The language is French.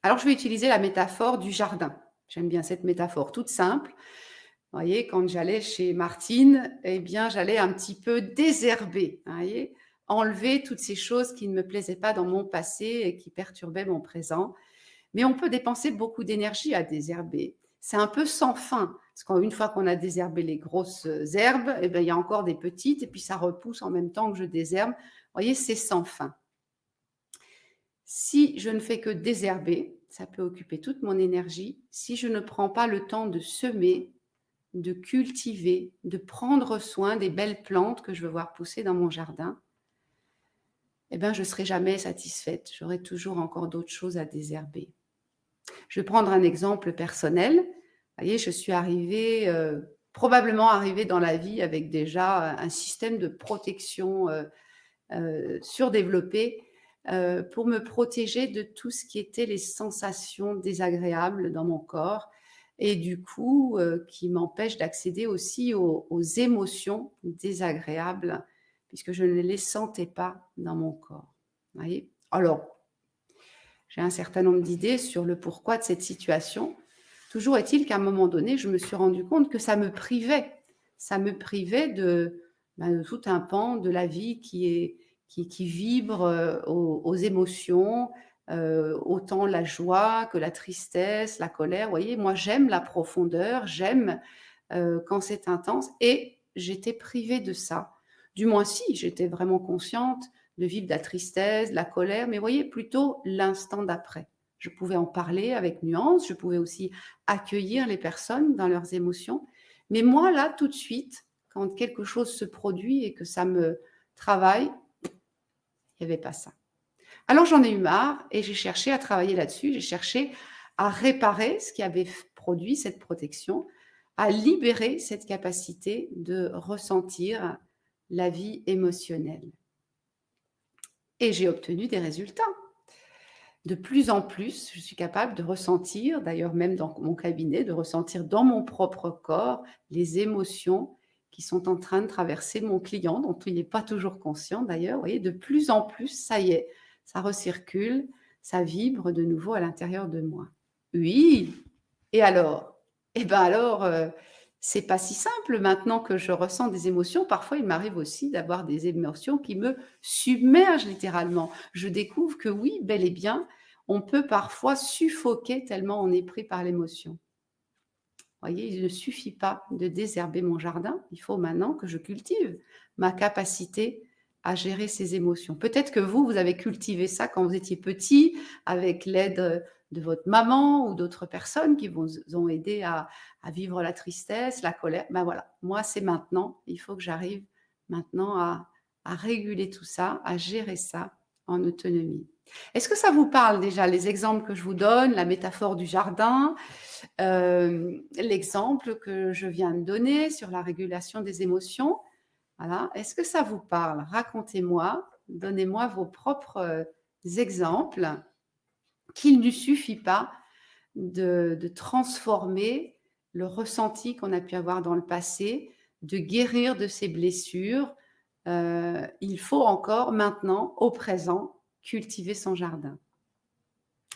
Alors, je vais utiliser la métaphore du jardin. J'aime bien cette métaphore toute simple. Vous voyez, quand j'allais chez Martine, eh bien, j'allais un petit peu désherber, vous voyez, enlever toutes ces choses qui ne me plaisaient pas dans mon passé et qui perturbaient mon présent. Mais on peut dépenser beaucoup d'énergie à désherber. C'est un peu sans fin, parce qu'une fois qu'on a désherbé les grosses herbes, eh bien, il y a encore des petites, et puis ça repousse en même temps que je désherbe. Vous voyez, c'est sans fin. Si je ne fais que désherber, ça peut occuper toute mon énergie. Si je ne prends pas le temps de semer, de cultiver, de prendre soin des belles plantes que je veux voir pousser dans mon jardin, eh ben, je ne serai jamais satisfaite. J'aurai toujours encore d'autres choses à désherber. Je vais prendre un exemple personnel. Vous voyez, je suis arrivée, probablement arrivée dans la vie avec déjà un système de protection surdéveloppé pour me protéger de tout ce qui était les sensations désagréables dans mon corps et du coup, qui m'empêche d'accéder aussi aux émotions désagréables puisque je ne les sentais pas dans mon corps. Vous voyez? Alors, j'ai un certain nombre d'idées sur le pourquoi de cette situation. Toujours est-il qu'à un moment donné, je me suis rendu compte que ça me privait. Ça me privait de tout un pan de la vie qui vibre aux émotions, autant la joie que la tristesse, la colère. Vous voyez, moi, j'aime la profondeur, j'aime quand c'est intense et j'étais privée de ça. Du moins si, j'étais vraiment consciente de vivre de la tristesse, de la colère, mais vous voyez, plutôt l'instant d'après. Je pouvais en parler avec nuance, je pouvais aussi accueillir les personnes dans leurs émotions. Mais moi, là, tout de suite, quand quelque chose se produit et que ça me travaille, il n'y avait pas ça. Alors j'en ai eu marre et j'ai cherché à travailler là-dessus, j'ai cherché à réparer ce qui avait produit cette protection, à libérer cette capacité de ressentir la vie émotionnelle. Et j'ai obtenu des résultats. De plus en plus, je suis capable de ressentir, d'ailleurs même dans mon cabinet, de ressentir dans mon propre corps les émotions qui sont en train de traverser mon client, dont il n'est pas toujours conscient d'ailleurs. Vous voyez, de plus en plus, ça y est, ça recircule, ça vibre de nouveau à l'intérieur de moi. Oui, et alors? Eh bien alors, c'est pas si simple maintenant que je ressens des émotions. Parfois, il m'arrive aussi d'avoir des émotions qui me submergent littéralement. Je découvre que oui, bel et bien, on peut parfois suffoquer tellement on est pris par l'émotion. Vous voyez, il ne suffit pas de désherber mon jardin, il faut maintenant que je cultive ma capacité à gérer ces émotions. Peut-être que vous, vous avez cultivé ça quand vous étiez petit, avec l'aide de votre maman ou d'autres personnes qui vous ont aidé à vivre la tristesse, la colère. Ben voilà, moi, c'est maintenant. Il faut que j'arrive maintenant à réguler tout ça, à gérer ça en autonomie. Est-ce que ça vous parle déjà, les exemples que je vous donne, la métaphore du jardin, l'exemple que je viens de donner sur la régulation des émotions? Voilà. Est-ce que ça vous parle? Racontez-moi, donnez-moi vos propres exemples qu'il ne suffit pas de transformer le ressenti qu'on a pu avoir dans le passé, de guérir de ses blessures. Il faut encore maintenant, au présent, cultiver son jardin.